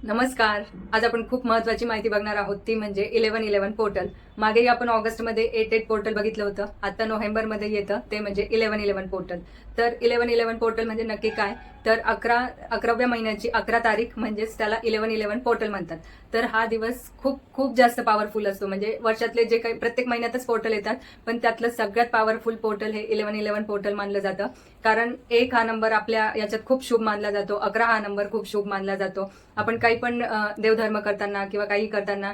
नमस्कार. आज आपण खूप महत्त्वाची माहिती बघणार आहोत, ती म्हणजे 1111 पोर्टल. मागेही आपण ऑगस्टमध्ये 88 पोर्टल बघितलं होतं. आता नोव्हेंबरमध्ये येतं ते म्हणजे 1111 पोर्टल. तर 1111 पोर्टल म्हणजे नक्की काय? तर 11व्या महिन्याची 11 तारीख म्हणजेच त्याला 1111 पोर्टल म्हणतात. तर हा दिवस खूप खूप जास्त पॉवरफुल असतो. म्हणजे वर्षातले जे काही प्रत्येक महिन्यातच पोर्टल येतात, पण त्यातलं सगळ्यात पॉवरफुल पोर्टल हे 1111 पोर्टल मानलं जातं. कारण 1 हा नंबर आपल्या याच्यात खूप शुभ मानला जातो. 11 हा नंबर खूप शुभ मानला जातो. आपण काही पण देवधर्म करताना किंवा काही करताना,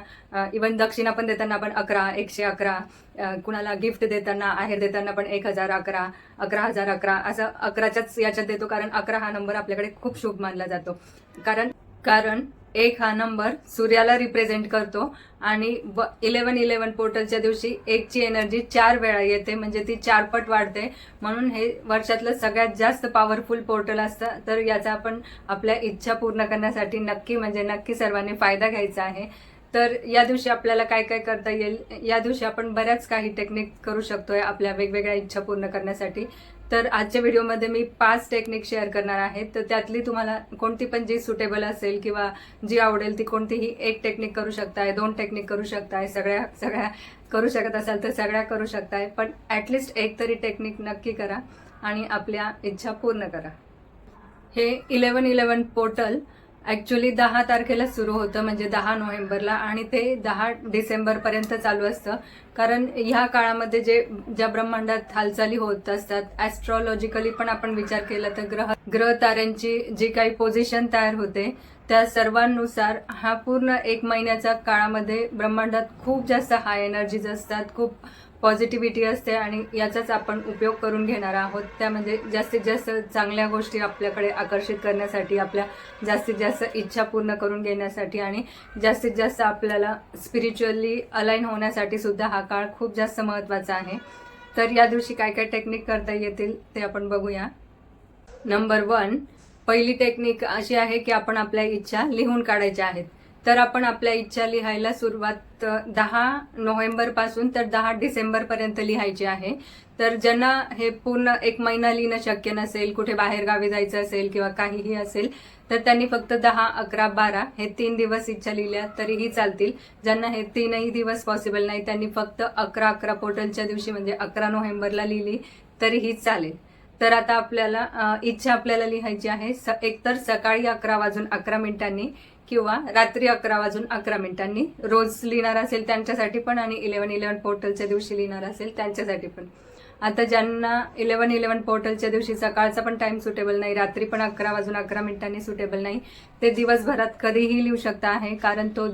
इवन दक्षिणा पण देताना आपण 11, 111, कुणाला गिफ्ट देताना, आहेर देताना पण 1011, 11011 असं 11च्याच याच्यात देतो. कारण 11 हा नंबर आपल्याकडे खूप शुभ मानला जातो. कारण कारण 1 हा नंबर सूर्याला रिप्रेझेंट करतो आणि 1111 पोर्टलच्या दिवशी 1ची एनर्जी 4 वेळा येते, म्हणजे ती 4 पट वाढते. म्हणून हे वर्षातलं सगळ्यात जास्त पॉवरफुल पोर्टल असतं. तर याचा आपण आपल्या इच्छा पूर्ण करण्यासाठी नक्की सर्वांनी फायदा घ्यायचा आहे. तर या दिवशी आपल्याला काय काय करता येईल? या दिवशी आपण बऱ्याच काही टेक्निक करू शकतोय आपल्या वेगवेगळ्या इच्छा पूर्ण करण्यासाठी. तर आजच्या व्हिडिओमध्ये मी 5 टेक्निक शेअर करणार आहे. तर त्यातली तुम्हाला कोणती पण जी सुटेबल असेल किंवा जी आवडेल ती कोणतीही एक टेक्निक करू शकताय, 2 टेक्निक करू शकताय, सगळ्या करू शकत असाल तर सगळ्या करू शकताय. पण ॲटलिस्ट एक तरी टेक्निक नक्की करा आणि आपल्या इच्छा पूर्ण करा. हे 1111 पोर्टल ॲक्च्युली 10 तारखेला सुरू होतं, म्हणजे 10 नोव्हेंबरला, आणि ते 10 डिसेंबरपर्यंत चालू असतं. कारण ह्या काळामध्ये ज्या ब्रह्मांडात हालचाली होत असतात, ॲस्ट्रॉलॉजिकली पण आपण विचार केला तर ग्रह ताऱ्यांची जी काही पोझिशन तयार होते त्या सर्वांनुसार हा पूर्ण 1 महिन्याच्या काळामध्ये ब्रह्मांडात खूप जास्त हाय एनर्जीज असतात, खूप पॉझिटिव्हिटी असते, आणि याचाच आपण उपयोग करून घेणार आहोत. त्या म्हणजे जास्तीत जास्त चांगल्या गोष्टी आपल्याकडे आकर्षित करण्यासाठी, आपल्या जास्तीत जास्त इच्छा पूर्ण करून घेण्यासाठी, आणि जास्तीत जास्त आपल्याला स्पिरिच्युअली अलाइन होण्यासाठी सुद्धा हा काळ खूप जास्त महत्त्वाचा आहे. तर या दिवशी काय काय टेक्निक करता येतील ते आपण बघूया. नंबर 1, पहिली टेक्निक अशी आहे की आपण आपल्या इच्छा लिहून काढायच्या आहेत. तर आपण आपल्या इच्छा लिहायला सुरुवात 10 नोव्हेंबरपासून तर 10 डिसेंबरपर्यंत लिहायची आहे. तर ज्यांना हे पूर्ण 1 महिना लिहिणं शक्य नसेल, कुठे बाहेर गावी जायचं असेल किंवा काहीही असेल, तर त्यांनी फक्त 10, 11, 12 हे 3 दिवस इच्छा लिहिल्या तरीही चालतील. ज्यांना हे 3ही दिवस पॉसिबल नाही त्यांनी फक्त 11 पोर्टलच्या दिवशी म्हणजे 11 नोव्हेंबरला लिहिली तरीही चालेल. तर आता आपल्याला इच्छा लिहायची आहे एकतर सकाळी 11 वाजून 11 मिनिटांनी किंवा रात्री 11 वाजून 11 मिनिटांनी. रोज लिहिणार असेल त्यांच्यासाठी पण, आणि 1111 पोर्टलच्या दिवशी लिहिणार असेल त्यांच्यासाठी पण. आता ज्यांना 1111 पोर्टलच्या दिवशी सकाळचा पण टाइम सुटेबल नाही, रात्री पण 11 वाजून 11 मिनिटांनी सुटेबल नाही, ते दिवसभरात कधीही लिहू शकता आहे. कारण तो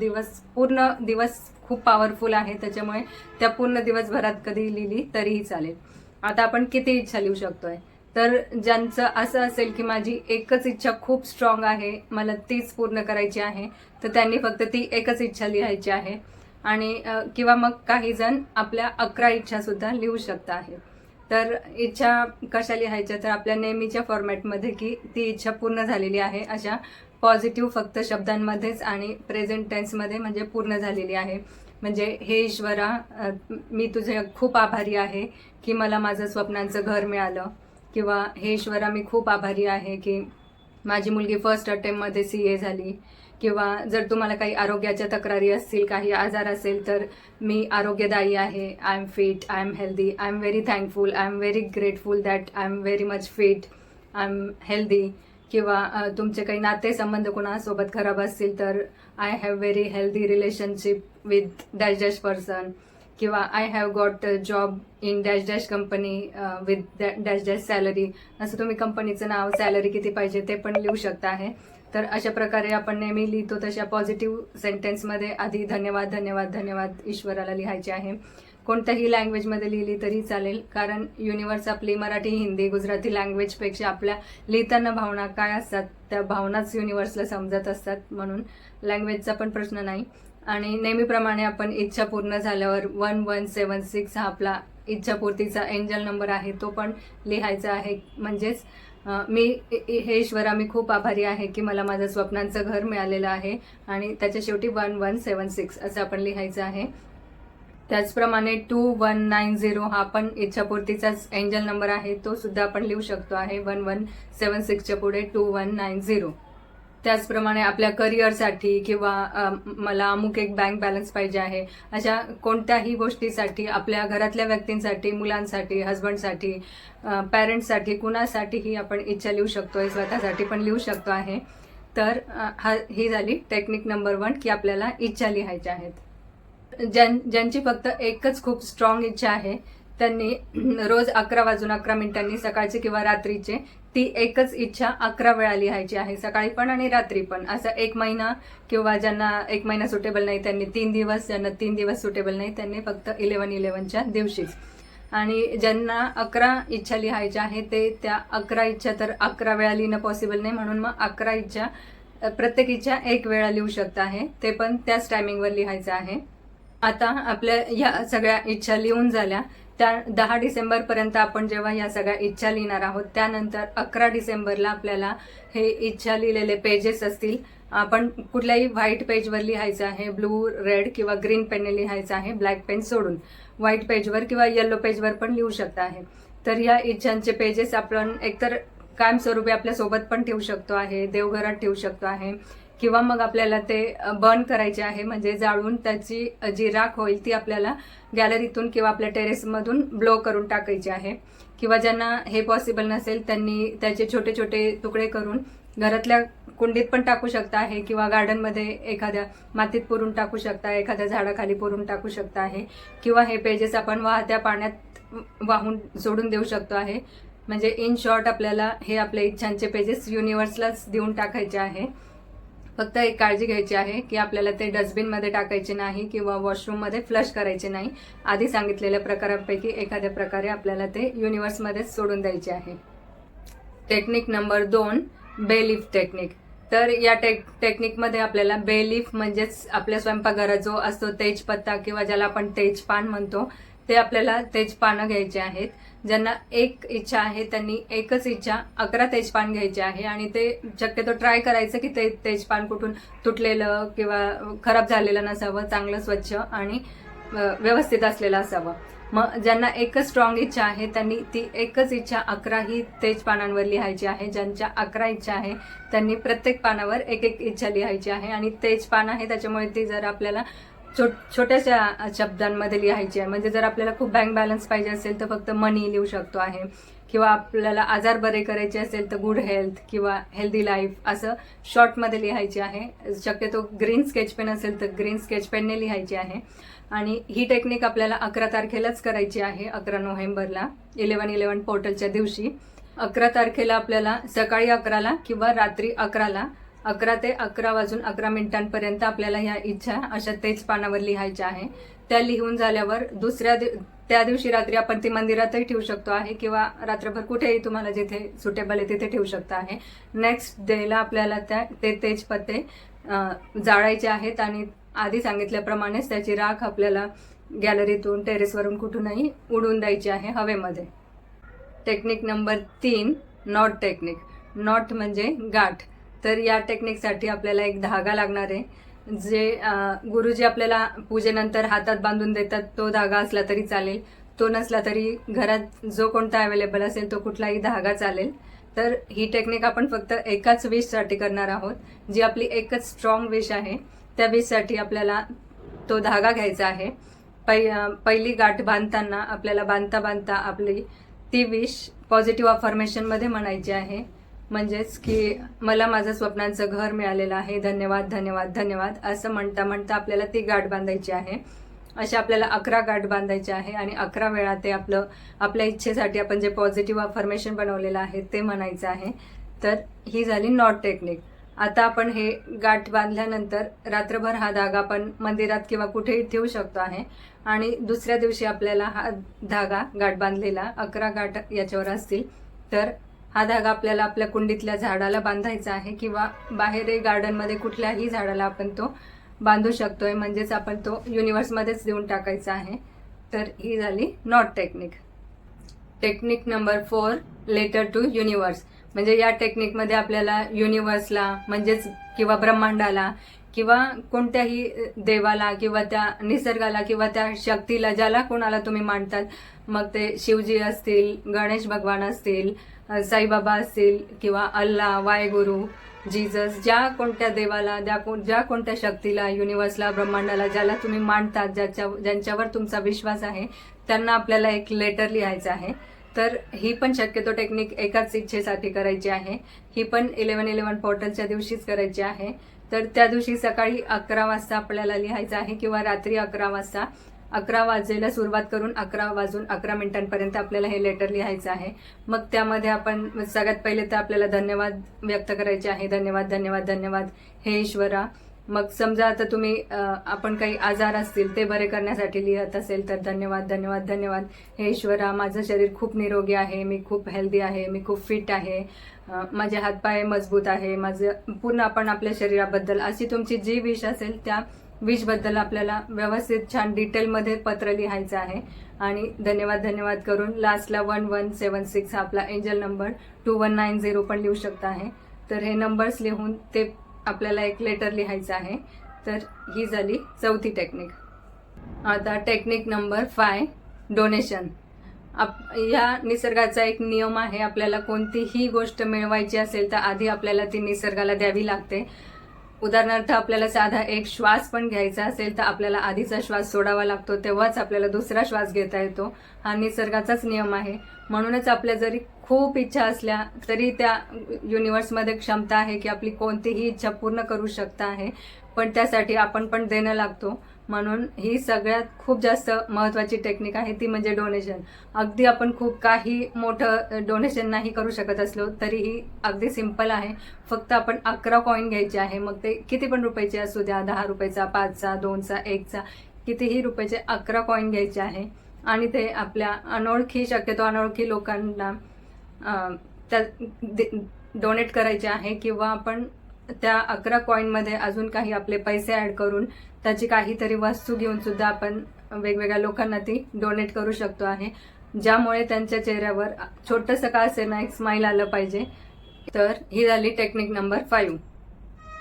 पूर्ण दिवस खूप पॉवरफुल आहे, त्याच्यामुळे त्या पूर्ण दिवसभरात कधीही लिहिली तरीही चालेल. आता आपण किती इच्छा लिहू शकतोय? तर ज्यांचं असं असेल की माझी एकच इच्छा खूप स्ट्रॉंग आहे, मला तीच पूर्ण करायची आहे, तर त्यांनी फक्त ती एकच इच्छा लिहायची आहे. आणि किंवा मग काही जण आपल्या 11 इच्छा सुद्धा लिहू शकता आहे. तर इच्छा कशा लिहायच्या? तर आपल्या नेहमीच्या फॉर्मॅटमध्ये की ती इच्छा पूर्ण झालेली आहे अशा पॉझिटिव्ह फक्त शब्दांमध्येच आणि प्रेझेंट टेन्समध्ये, म्हणजे पूर्ण झालेली आहे. म्हणजे हे ईश्वरा, मी तुझे खूप आभारी आहे की मला माझं स्वप्नांचं घर मिळालं. किंवा हे ईश्वरा, मी खूप आभारी आहे की माझी मुलगी फर्स्ट अटेम्प्टमध्ये CA झाली. किंवा जर तुम्हाला काही आरोग्याच्या तक्रारी असतील, काही आजार असेल, तर मी आरोग्यदायी आहे. I am fit, I am healthy, I am very thankful, I am very grateful that I am very much fit, I am healthy. किंवा तुमचे काही नातेसंबंध कोणासोबत खराब असतील तर I have very healthy relationship with dash dash person. किंवा I have got job in dash dash company with dash dash salary. असं तुम्ही कंपनीचं नाव, सॅलरी किती पाहिजे ते पण लिहू शकता आहे. तर अशा प्रकारे आपण नेहमी लिहितो तशा पॉझिटिव्ह सेंटेन्समध्ये आधी धन्यवाद धन्यवाद धन्यवाद ईश्वराला लिहायचे आहे. कोणत्याही लँग्वेजमध्ये लिहिली तरी चालेल, कारण युनिव्हर्स आपली मराठी, हिंदी, गुजराती लँग्वेजपेक्षा आपल्या लिहिताना भावना काय असतात त्या भावनाच युनिव्हर्सला समजत असतात, म्हणून लँग्वेजचा पण प्रश्न नाही. आणि नेहमीप्रमाणे आपण इच्छा पूर्ण झाल्यावर 1176 हा आपला इच्छापूर्तीचा एंजल नंबर आहे, तो पण लिहायचा आहे. म्हणजेच हे ईश्वरा, मी खूप आभारी आहे की मला माझं स्वप्नांचं घर मिळालेलं आहे, आणि त्याच्या शेवटी 1176 असं आपण लिहायचं आहे. त्याचप्रमाणे 2190 हा पण इच्छापूर्तीचाच एंजल नंबर आहे, तो सुद्धा आपण लिहू शकतो आहे. 1176च्या पुढे 2190. त्याचप्रमाणे आपल्या करिअरसाठी किंवा मला अमुक एक बँक बॅलन्स पाहिजे आहे, अशा कोणत्याही गोष्टीसाठी, आपल्या घरातल्या व्यक्तींसाठी, मुलांसाठी, हस्बंडसाठी, पॅरेंट्ससाठी, कुणासाठीही आपण इच्छा लिहू शकतोय, स्वतःसाठी पण लिहू शकतो आहे. तर ही झाली टेक्निक नंबर 1 की आपल्याला इच्छा लिहायच्या आहेत. ज्यांची फक्त एकच खूप स्ट्रॉंग इच्छा आहे त्यांनी रोज 11:11 सकाळची किंवा रात्रीचे ती एकच इच्छा 11 वेळा लिहायची आहे, सकाळी पण आणि रात्री पण. असं 1 महिना किंवा ज्यांना 1 महिना सुटेबल नाही त्यांनी 3 दिवस, ज्यांना 3 दिवस सुटेबल नाही त्यांनी फक्त 11/11च्या दिवशीच. आणि ज्यांना 11 इच्छा लिहायच्या आहे ते त्या 11 इच्छा तर 11 वेळा लिहिणं पॉसिबल नाही, म्हणून मग 11 इच्छा प्रत्येक इच्छा 1 वेळा लिहू शकता आहे, ते पण त्याच टायमिंगवर लिहायचं आहे. आता आपल्या या सगळ्या इच्छा लिहून झाल्या, त्या 10 डिसेंबरपर्यंत आपण जेव्हा या सगळ्या इच्छा लिहिणार आहोत, त्यानंतर 11 डिसेंबरला आपल्याला हे इच्छा लिहिलेले पेजेस असतील, आपण कुठल्याही व्हाईट पेजवर लिहायचं आहे, ब्लू, रेड किंवा ग्रीन पेनने लिहायचं आहे, ब्लॅक पेन सोडून. व्हाईट पेजवर किंवा येलो पेजवर पण लिहू शकता आहे. तर या इच्छांचे पेजेस आपण एकतर कायमस्वरूपी आपल्या सोबत पण ठेवू शकतो आहे, देवघरात ठेवू शकतो आहे, किंवा मग आपल्याला ते बर्न करायचे आहे, म्हणजे जाळून त्याची जी राख होईल ती आपल्याला गॅलरीतून किंवा आपल्या टेरेसमधून ब्लो करून टाकायची आहे. किंवा ज्यांना हे पॉसिबल नसेल त्यांनी त्याचे छोटे छोटे तुकडे करून घरातल्या कुंडीत पण टाकू शकता आहे, किंवा गार्डनमध्ये एखाद्या मातीत पुरून टाकू शकता, एखाद्या झाडाखाली पुरून टाकू शकता आहे, किंवा हे पेजेस आपण वाहत्या पाण्यात वाहून सोडून देऊ शकतो आहे. म्हणजे इन शॉर्ट आपल्याला हे आपल्या इच्छांचे पेजेस युनिव्हर्सलाच देऊन टाकायचे आहे. फक्त एक काळजी घ्यायची आहे की आपल्याला ते डस्टबिनमध्ये टाकायचे नाही किंवा वॉशरूममध्ये फ्लश करायचे नाही. आधी सांगितलेल्या प्रकारांपैकी एखाद्या प्रकारे आपल्याला ते युनिव्हर्समध्येच सोडून द्यायचे आहे. Technique number 2, बेलीफ technique. तर या टेक्निकमध्ये आपल्याला बेलीफ म्हणजेच आपल्या स्वयंपाकघरात जो असतो तेजपत्ता किंवा ज्याला आपण तेजपान म्हणतो, ते आपल्याला तेजपानं घ्यायचे आहेत. ज्यांना एक इच्छा आहे त्यांनी एकच इच्छा 11 तेजपान घ्यायचे आहे, आणि ते शक्यतो ट्राय करायचं की ते तेजपान कुठून तुटलेलं किंवा खराब झालेलं नसावं, चांगलं स्वच्छ आणि व्यवस्थित असलेलं असावं. मग ज्यांना एकच स्ट्रॉंग इच्छा आहे त्यांनी ती एकच इच्छा 11 ही तेजपानांवर लिहायची आहे. ज्यांच्या 11 इच्छा आहे त्यांनी प्रत्येक पानावर एक एक इच्छा लिहायची आहे. आणि तेजपान आहे त्याच्यामुळे ती जर आपल्याला छोट्याशा शब्दांमध्ये लिहायची आहे. म्हणजे जर आपल्याला खूप बँक बॅलन्स पाहिजे असेल तर फक्त मनी लिहू शकतो आहे, किंवा आपल्याला आजार बरे करायचे असेल तर गुड हेल्थ किंवा हेल्दी लाईफ असं शॉर्टमध्ये लिहायची आहे. शक्यतो ग्रीन स्केच पेन असेल तर ग्रीन स्केच पेनने लिहायची आहे. आणि ही टेक्निक आपल्याला 11 तारखेलाच करायची आहे, 11 नोव्हेंबरला 11/11 पोर्टलच्या दिवशी. 11 तारखेला आपल्याला सकाळी 11ला किंवा रात्री 11ला 11 ते 11:11 आपल्याला ह्या इच्छा अशा तेज पानावर लिहायच्या आहे. त्या लिहून झाल्यावर त्या दिवशी रात्री आपण ती मंदिरातही ठेवू शकतो आहे, किंवा रात्रभर कुठेही तुम्हाला जिथे सुटेबल आहे तिथे ठेवू शकता आहे. नेक्स्ट डेला आपल्याला ते तेजपत्ते जाळायचे आहेत, आणि आधी सांगितल्याप्रमाणेच त्याची राख आपल्याला गॅलरीतून, टेरेसवरून कुठूनही उडवून द्यायची आहे हवेमध्ये. Technique number 3, not technique. Not म्हणजे गाठ. तर या टेक्निकसाठी आपल्याला एक धागा लागणार आहे. जे गुरुजी आपल्याला पूजेनंतर हातात बांधून देतात तो धागा असला तरी चालेल, तो नसला तरी घरात जो कोणता अवेलेबल असेल तो कुठलाही धागा चालेल. तर ही टेक्निक आपण फक्त एकाच विशसाठी करणार आहोत, जी आपली एकच स्ट्रॉंग विश आहे. त्या विशसाठी आपल्याला तो धागा घ्यायचा आहे. पहिली गाठ बांधताना आपल्याला बांधता बांधता आपली ती विश पॉझिटिव्ह अफर्मेशनमध्ये म्हणायची आहे. म्हणजेच की मला माझं स्वप्नांचं घर मिळालेलं आहे, धन्यवाद धन्यवाद धन्यवाद असं म्हणता म्हणता आपल्याला ती गाठ बांधायची आहे. अशा आपल्याला 11 गाठ बांधायची आहे, आणि 11 वेळा ते आपल्या इच्छेसाठी आपण जे पॉझिटिव्ह अफर्मेशन बनवलेलं आहे ते म्हणायचं आहे. तर ही झाली नॉट टेक्निक. आता आपण हे गाठ बांधल्यानंतर रात्रभर हा धागा आपण मंदिरात किंवा कुठेही ठेवू शकतो आहे. आणि दुसऱ्या दिवशी आपल्याला हा धागा, गाठ बांधलेला 11 गाठ याच्यावर असतील, तर हा धागा आपल्याला आपल्या कुंडीतल्या झाडाला बांधायचा आहे, किंवा बाहेर गार्डनमध्ये कुठल्याही झाडाला आपण तो बांधू शकतोय. म्हणजेच आपण तो युनिव्हर्समध्येच देऊन टाकायचा आहे. तर ही झाली knot technique. Technique number 4, letter to universe. म्हणजे या टेक्निकमध्ये आपल्याला युनिव्हर्सला म्हणजेच किंवा ब्रह्मांडाला किंवा कोणत्याही देवाला किंवा त्या निसर्गाला किंवा त्या शक्तीला, ज्याला कोणाला तुम्ही मानतात, मग ते शिवजी असतील, गणेश भगवान असतील, साईबाबा असतील, किंवा अल्ला, वाहेगुरु, जीसस, ज्या कोणत्या देवाला, ज्या कोणत्या शक्तीला, युनिव्हर्सला, ब्रह्मांडाला, ज्याला तुम्ही मानतात, ज्यांच्यावर तुमचा विश्वास आहे, त्यांना आपल्याला एक लेटर लिहायचं आहे. तर ही पण शक्यतो टेक्निक एकाच इच्छेसाठी करायची आहे. ही पण 11-11 पोर्टलच्या दिवशीच करायची आहे. तर त्या दिवशी सकाळी 11 वाजता आपल्याला लिहायचं आहे किंवा रात्री 11 वाजता. 11 वाजेला सुरुवात करून 11 वाजून 11 मिनिटांपर्यंत आपल्याला हे लेटर लिहायचं आहे. मग त्यामध्ये आपण सगळ्यात पहिले तर आपल्याला धन्यवाद व्यक्त करायचे आहे. धन्यवाद, धन्यवाद, धन्यवाद हे ईश्वरा. मग समजा आता तुम्ही आपण काही आजार असतील ते बरे करण्यासाठी लिहत असेल तर धन्यवाद, धन्यवाद, धन्यवाद हे ईश्वरा. माझं शरीर खूप निरोगी आहे, मी खूप हेल्दी आहे, मी खूप फिट आहे, माझे हातपाय मजबूत आहे, माझं पूर्ण आपण आपल्या शरीराबद्दल अशी तुमची जी विश असेल त्या विशबद्दल आपल्याला व्यवस्थित छान डिटेलमध्ये पत्र लिहायचं आहे. आणि धन्यवाद धन्यवाद करून लास्टला 1176 हा आपला एंजल नंबर 2190 पण लिहू शकता आहे. तर हे नंबर्स लिहून ते आपल्याला एक लेटर लिहायचं आहे. तर ही झाली चौथी टेक्निक. आता टेक्निक नंबर 5, डोनेशन. या निसर्गाचा एक नियम आहे, आपल्याला कोणतीही गोष्ट मिळवायची असेल तर आधी आपल्याला ती निसर्गाला द्यावी लागते. उदाहरणार्थ आपल्याला साधा एक श्वास पण घ्यायचा असेल तर आपल्याला आधीचा श्वास सोडावा लागतो, तेव्हाच आपल्याला दुसरा श्वास घेता येतो. हा निसर्गाचाच नियम आहे. म्हणूनच आपल्या जरी खूप इच्छा असल्या तरी त्या युनिव्हर्समध्ये क्षमता आहे की आपली कोणतीही इच्छा पूर्ण करू शकता आहे, पण त्यासाठी आपण पण देणं लागतो. म्हणून ही सगळ्यात खूप जास्त महत्त्वाची टेक्निक आहे, ती म्हणजे डोनेशन. अगदी आपण खूप काही मोठं डोनेशन नाही करू शकत असलो तरीही अगदी सिंपल आहे. फक्त आपण 11 कॉईन घ्यायचे आहे. मग ते किती पण रुपयाचे असू द्या, 10 रुपयाचा, 5चा, 2चा, 1चा, कितीही रुपयाचे 11 कॉईन घ्यायचे आहे. आणि ते आपल्या शक्यतो अनोळखी लोकांना डोनेट करायचे आहे. किंवा आपण त्या 11 कॉईनमध्ये अजून काही आपले पैसे ॲड करून त्याची काहीतरी वस्तू घेऊन सुद्धा आपण वेगवेगळ्या लोकांना ती डोनेट करू शकतो आहे, ज्यामुळे त्यांच्या चेहऱ्यावर छोटंसं का असेना एक स्माईल आलं पाहिजे. तर ही झाली टेक्निक नंबर 5.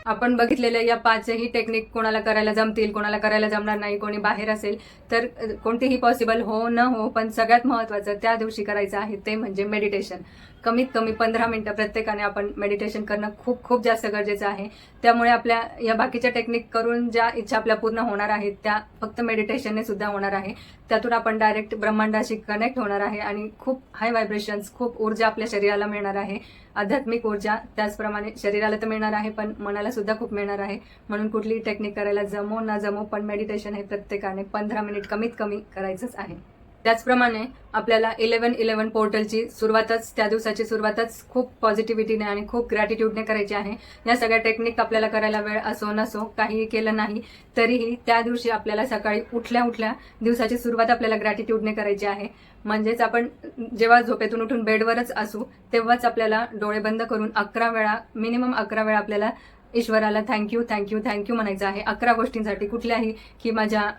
आपण बघितलेल्या या 5ही टेक्निक कोणाला करायला जमतील, कोणाला करायला जमणार नाही, कोणी बाहेर असेल तर कोणतीही पॉसिबल हो न हो, पण सगळ्यात महत्त्वाचं त्या दिवशी करायचं आहे ते म्हणजे मेडिटेशन. कमीत कमी 15 मिनिटं प्रत्येकाने आपण मेडिटेशन करणं खूप खूप जास्त गरजेचं आहे. त्यामुळे आपल्या या बाकीच्या टेक्निक करून ज्या इच्छा आपल्या पूर्ण होणार आहेत त्या फक्त मेडिटेशनने सुद्धा होणार आहे. त्यातून आपण डायरेक्ट ब्रह्मांडाशी कनेक्ट होणार आहे आणि खूप हाय व्हायब्रेशन्स, खूप ऊर्जा आपल्या शरीराला मिळणार आहे, आध्यात्मिक ऊर्जा. त्याचप्रमाणे शरीराला तर मिळणार आहे पण मनाला सुद्धा खूप मिळणार आहे. म्हणून कुठलीही टेक्निक करायला जमो ना जमो, पण मेडिटेशन हे प्रत्येकाने 15 मिनिट कमीत कमी करायचंच आहे. त्याचप्रमाणे आपल्याला 11-11 पोर्टलची सुरुवातच, त्या दिवसाची सुरुवातच खूप पॉझिटिव्हिटीने आणि खूप ग्रॅटिट्यूडने करायची आहे. या सगळ्या टेक्निक आपल्याला करायला वेळ असो नसो, काहीही केलं नाही तरीही त्या दिवशी आपल्याला सकाळी उठल्या दिवसाची सुरुवात आपल्याला ग्रॅटिट्यूडने करायची आहे. म्हणजेच आपण जेव्हा झोपेतून उठून बेडवरच असू तेव्हाच आपल्याला डोळे बंद करून 11 वेळा, मिनिमम 11 वेळा आपल्याला ईश्वराला थँक्यू थँक्यू थँक्यू म्हणायचं आहे. 11 गोष्टींसाठी, कुठल्याही की माझ्या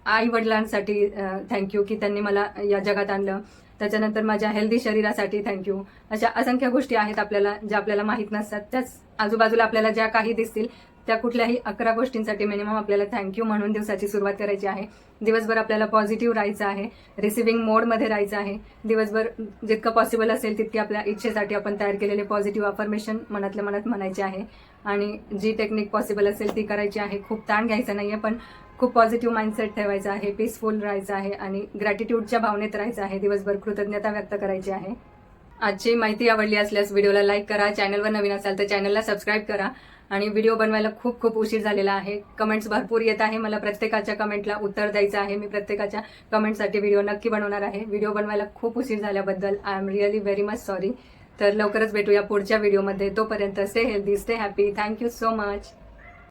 आई वडिलांसाठी थँक्यू की त्यांनी मला या जगात आणलं, त्याच्यानंतर माझ्या हेल्दी शरीरासाठी थँक्यू. अशा असंख्य गोष्टी आहेत आपल्याला ज्या आपल्याला माहीत नसतात. त्याच आजूबाजूला आपल्याला ज्या काही दिसतील त्या कुठल्याही 11 गोष्टींसाठी मिनिमम आपल्याला थँक्यू म्हणून दिवसाची सुरुवात करायची आहे. दिवसभर आपल्याला पॉझिटिव्ह राहायचं आहे, रिसिव्हिंग मोडमध्ये राहायचं आहे. दिवसभर जितकं पॉसिबल असेल तितके आपल्या इच्छेसाठी आपण तयार केलेले पॉझिटिव्ह अफर्मेशन मनातल्या मनात म्हणायचे आहे. आणि जी टेक्निक पॉसिबल असेल ती करायची आहे. खूप ताण घ्यायचा नाही आहे, पण खूप पॉझिटिव्ह माइंडसेट ठेवायचा आहे, पीसफुल राहायचं आहे आणि ग्रॅटिट्यूडच्या भावनेत राहायचं आहे. दिवसभर कृतज्ञता व्यक्त करायची आहे. आजची माहिती आवडली असल्यास व्हिडिओला लाईक करा, चॅनलवर नवीन असाल तर चॅनलला सबस्क्राईब करा. आणि व्हिडिओ बनवायला खूप खूप उशीर झालेला आहे. कमेंट्स भरपूर येत आहे, मला प्रत्येकाच्या कमेंटला उत्तर द्यायचं आहे. मी प्रत्येकाच्या कमेंटसाठी व्हिडिओ नक्की बनवणार आहे. व्हिडिओ बनवायला खूप उशीर झाल्याबद्दल I am really very much sorry. तर लवकरच भेटूया पुढच्या व्हिडिओमध्ये. तोपर्यंत stay healthy, stay happy. Thank you so much.